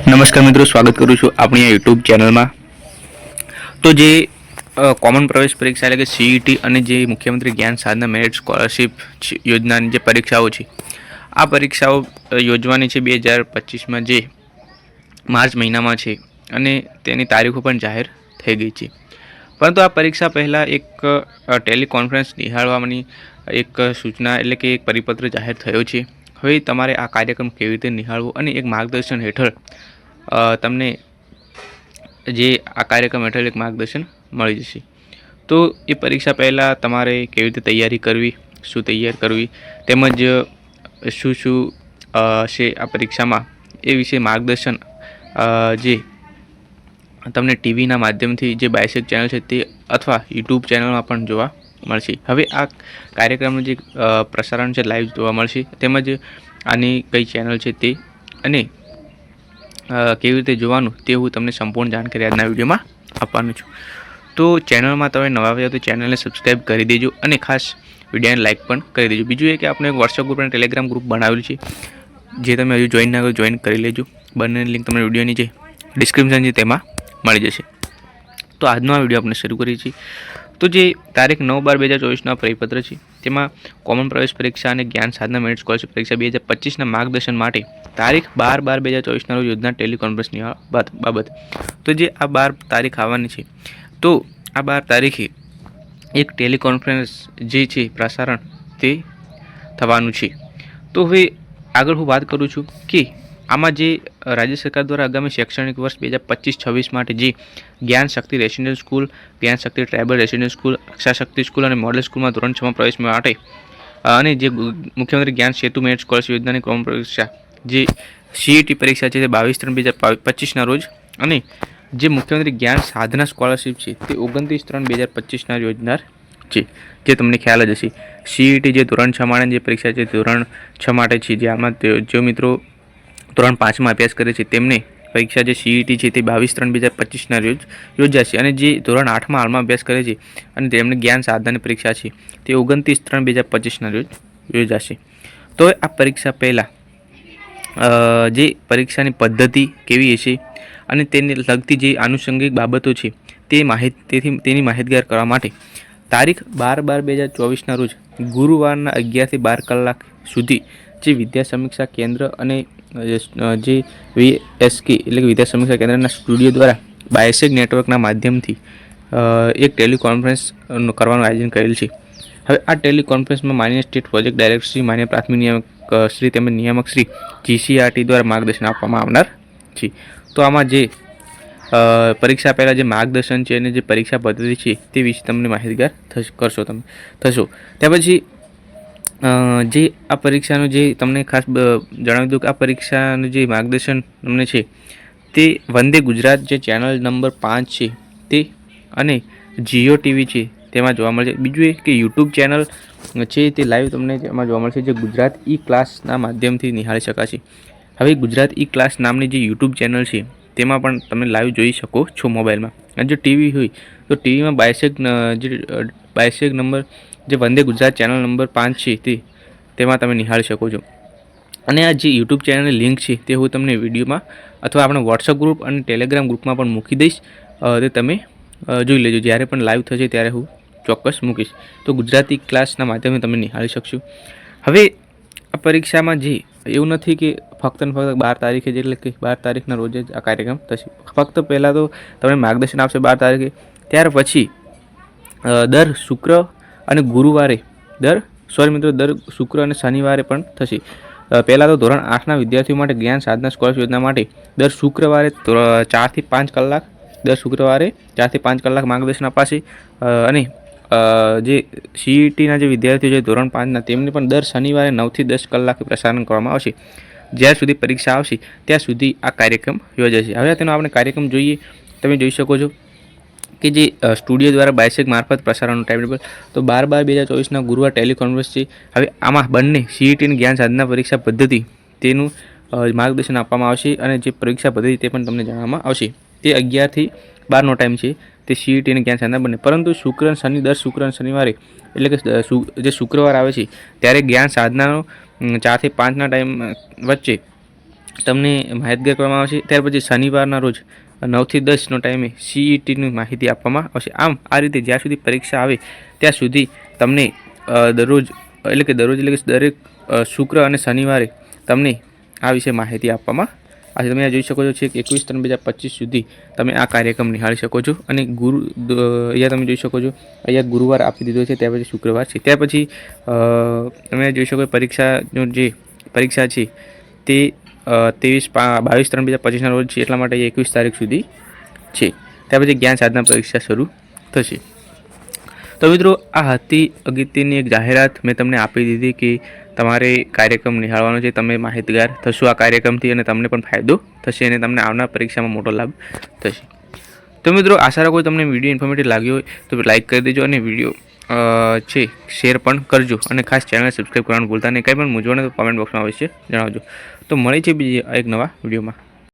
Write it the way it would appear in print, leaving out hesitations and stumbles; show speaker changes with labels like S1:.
S1: નમસ્કાર મિત્રો, સ્વાગત કરું છું આપણી આ યુટ્યુબ ચેનલમાં। તો જે કોમન પ્રવેશ પરીક્ષા એટલે કે સીઈટી અને જે મુખ્યમંત્રી જ્ઞાન સાધના મેરિટ સ્કોલરશિપ યોજનાની જે પરીક્ષાઓ છે, આ પરીક્ષાઓ યોજવાની છે 2025માં, જે માર્ચ મહિનામાં છે અને તેની તારીખો પણ જાહેર થઈ ગઈ છે। પરંતુ આ પરીક્ષા પહેલાં એક ટેલિકોન્ફરન્સ નિહાળવાની એક સૂચના એટલે કે એક પરિપત્ર જાહેર થયો છે। હવે તમારે આ કાર્યક્રમ કેવી રીતે નિહાળવો અને એક માર્ગદર્શન હેઠળ તમને જે આ કાર્યક્રમ હેઠળ એક માર્ગદર્શન મળી જશે। તો એ પરીક્ષા પહેલાં તમારે કેવી રીતે તૈયારી કરવી, શું તૈયાર કરવી, તેમજ શું છે આ પરીક્ષામાં, એ વિશે માર્ગદર્શન જે તમને ટીવીના માધ્યમથી જે બાયસેગ ચેનલ છે તે અથવા યુટ્યુબ ચેનલમાં પણ જોવા મળશે। હવે આ કાર્યક્રમનું જે પ્રસારણ છે લાઈવ જોવા મળશે, તેમજ આની કઈ ચેનલ છે તે અને કેવી રીતે જોવાનું તે હું તમને સંપૂર્ણ જાણકારી આજના વિડીયોમાં આપવાનું છું। તો ચેનલમાં તમે નવા આવ્યા તો ચેનલને સબસ્ક્રાઈબ કરી દેજો અને ખાસ વિડીયોને લાઇક પણ કરી દેજો। બીજું એ કે આપણે એક વોટ્સઅપ ગ્રુપ અને ટેલિગ્રામ ગ્રુપ બનાવેલું છે, જે તમે હજુ જોઈન ના કરો જોઈન કરી લેજો। બંનેની લિંક તમને વિડીયોની જે ડિસ્ક્રિપ્શન છે તેમાં મળી જશે। તો આજનો આ વિડીયો આપણે શરૂ કરીએ છીએ। તો જે તારીખ 9/12/2024ના પરિપત્ર છે, તેમાં કોમન પ્રવેશ પરીક્ષા અને જ્ઞાન સાધના મેરિટ સ્કોલરશિપ પરીક્ષા 2025ના માર્ગદર્શન માટે તારીખ 12/12/2024ના રોજ યોજના ટેલિકોન્ફરન્સની બાબત। તો જે આ 12 તારીખ આવવાની છે, તો આ 12 તારીખે એક ટેલિકોન્ફરન્સ જે છે પ્રસારણ તે થવાનું છે। તો હવે આગળ હું વાત કરું છું કે આમાં જે રાજ્ય સરકાર દ્વારા આગામી શૈક્ષણિક વર્ષ 2025-26 માટે જે જ્ઞાન શક્તિ રેસિડેન્શિયલ સ્કૂલ, જ્ઞાન શક્તિ ટ્રાઇબલ રેસિડેન્શિયલ સ્કૂલ, રક્ષા શક્તિ સ્કૂલ અને મોડેલ સ્કૂલમાં ધોરણ 6માં પ્રવેશ માટે અને જે મુખ્યમંત્રી જ્ઞાન સેતુ મેરિટ સ્કોલરશિપ યોજનાની કોમન પરીક્ષા જે સીઈટી પરીક્ષા છે તે 22/3/2025ના રોજ અને જે મુખ્યમંત્રી જ્ઞાન સાધના સ્કોલરશિપ છે તે 29/3/2025ના યોજનાર છે, જે તમને ખ્યાલ જ હશે। સીઈટી જે ધોરણ 6 માટે જે પરીક્ષા છે ધોરણ 6 માટે છે, જે આમાં જો મિત્રો ધોરણ 5માં અભ્યાસ કરે છે તેમને પરીક્ષા જે સીઈટી છે તે 22/3/2025ના રોજ યોજાશે અને જે ધોરણ 8માં હાલમાં અભ્યાસ કરે છે અને તેમને જ્ઞાન સાધનાની પરીક્ષા છે તે 29/3/2025ના રોજ યોજાશે। તો આ પરીક્ષા પહેલાં જે પરીક્ષાની પદ્ધતિ કેવી હશે અને તેને લગતી જે આનુષંગિક બાબતો છે તેની માહિતગાર કરવા માટે તારીખ 12/12/2024ના રોજ ગુરુવારના 11 થી 12 કલાક સુધી જે વિદ્યા સમીક્ષા કેન્દ્ર અને જે VSK એટલે કે વિદ્યા સમીક્ષા કેન્દ્રના સ્ટુડિયો દ્વારા બાયસેગ નેટવર્કના માધ્યમથી એક ટેલિકોન્ફરન્સ કરવાનું આયોજન કરેલ છે। હવે આ ટેલિકોન્ફરન્સમાં માન્ય સ્ટેટ પ્રોજેક્ટ ડાયરેક્ટર શ્રી, માન્ય પ્રાથમિક નિયામક શ્રી તેમજ નિયામક શ્રી GCRT દ્વારા માર્ગદર્શન આપવામાં આવનાર છે। તો આમાં જે પરીક્ષા પહેલાં જે માર્ગદર્શન છે અને જે પરીક્ષા પદ્ધતિ છે તે વિશે તમને માહિતગાર થશો। ત્યાર પછી જે આ પરીક્ષાનું જે તમને ખાસ જણાવી દઉં કે આ પરીક્ષાનું જે માર્ગદર્શન તમને છે તે વંદે ગુજરાત જે ચેનલ નંબર 5 છે તે અને જીઓ ટીવી છે તેમાં જોવા મળશે। બીજું એ કે યુટ્યુબ ચેનલ છે તે લાઈવ તમને તેમાં જોવા મળશે, જે ગુજરાત ઈ ક્લાસના માધ્યમથી નિહાળી શકાશે। હવે ગુજરાત ઈ ક્લાસ નામની જે યુટ્યુબ ચેનલ છે તેમાં પણ તમે લાઈવ જોઈ શકો છો મોબાઈલમાં। અને જો ટીવી હોય તો ટીવીમાં બાયસેગ નંબર જે વંદે ગુજરાત ચેનલ નંબર 5 છે તેમાં તમે નિહાળી શકો છો। અને આ જે યુટ્યુબ ચેનલની લિંક છે તે હું તમને વિડીયોમાં અથવા આપણે વોટ્સઅપ ગ્રુપ અને ટેલિગ્રામ ગ્રુપમાં પણ મૂકી દઈશ, તે તમે જોઈ લેજો। જ્યારે પણ લાઈવ થશે ત્યારે હું ચોક્કસ મૂકીશ, તો ગુજરાતી ક્લાસના માધ્યમથી તમે નિહાળી શકશો। હવે આ પરીક્ષામાં જે એવું નથી કે ફક્ત ને ફક્ત 12 તારીખે જ એટલે કે 12 તારીખના રોજ જ આ કાર્યક્રમ થશે। ફક્ત પહેલાં તો તમને માર્ગદર્શન આપશે 12 તારીખે, ત્યાર પછી દર શુક્ર અને ગુરુવારે દર શુક્ર અને શનિવારે પણ થશે। પહેલાં તો ધોરણ 8ના વિદ્યાર્થીઓ માટે જ્ઞાન સાધના સ્કોલરશિપ યોજના માટે દર શુક્રવારે 4 થી 5 કલાક માર્ગદર્શન અપાશે અને જે સીઈટીના જે વિદ્યાર્થીઓ છે ધોરણ 5ના તેમને પણ દર શનિવારે 9 થી 10 કલાકે પ્રસારણ કરવામાં આવશે। જ્યાં સુધી પરીક્ષા આવશે ત્યાં સુધી આ કાર્યક્રમ યોજાશે। હવે તેનો આપણે કાર્યક્રમ જોઈએ, તમે જોઈ શકો છો કે જે સ્ટુડિયો દ્વારા બાયસેગ મારફત પ્રસારણનું ટાઈમટેબલ તો 12/12/2024ના ગુરુવાર ટેલિકોન્ફરન્સ છે। હવે આમાં બંને સીઈટીની જ્ઞાન સાધના પરીક્ષા પદ્ધતિ તેનું માર્ગદર્શન આપવામાં આવશે અને જે પરીક્ષા પદ્ધતિ તે પણ તમને જણાવવામાં આવશે। તે 11 થી 12નો ટાઈમ છે તે સીઈટી અને જ્ઞાન સાધના બંને, પરંતુ દર શુક્ર અને શનિવારે એટલે કે જે શુક્રવાર આવે છે ત્યારે જ્ઞાન સાધનાનો 4 થી 5ના ટાઈમ વચ્ચે તમને માહિતગાર કરવામાં આવશે. ત્યાર પછી શનિવારના રોજ 9 થી 10નો ટાઈમે CETની માહિતી આપવામાં આવશે. આમ આ રીતે જ્યાં સુધી પરીક્ષા આવે ત્યાં સુધી તમને દરરોજ એટલે કે દરેક શુક્ર અને શનિવારે તમને આ વિશે માહિતી આપવામાં આવશે. તમે આ જોઈ શકો છો છે કે 21/3/2025 સુધી તમે આ કાર્યક્રમ નિહાળી શકો છો. અને અહીંયા તમે જોઈ શકો છો અહીંયા ગુરુવાર આપી દીધો છે, ત્યાર પછી શુક્રવાર છે. ત્યાર પછી તમે જોઈ શકો પરીક્ષાનો જે પરીક્ષા છે તે 22/3/2025ના રોજ છે, એટલા માટે 21 તારીખ સુધી છે. ત્યાર પછી જ્ઞાન સાધના પરીક્ષા શરૂ થશે. તો મિત્રો આ હતી અગત્યની એક જાહેરાત મેં તમને આપી દીધી કે તમારે કાર્યક્રમ નિહાળવાનો છે. તમે માહિતગાર થશો આ કાર્યક્રમથી અને તમને પણ ફાયદો થશે અને તમને આવનાર પરીક્ષામાં મોટો લાભ થશે. તો મિત્રો આશા રાખું તમને વિડીયો ઇન્ફોર્મેટિવ લાગ્યો હોય તો લાઇક કરી દેજો અને વિડીયો છે શેર પણ કરજો અને ખાસ ચેનલ સબસ્ક્રાઈબ કરવાનું ભૂલતા નહીં. કંઈ પણ મૂંઝવણ તો કોમેન્ટ બોક્સમાં અવશ્ય જણાવજો. તો મળી છે બીજી એક નવા વિડીયોમાં.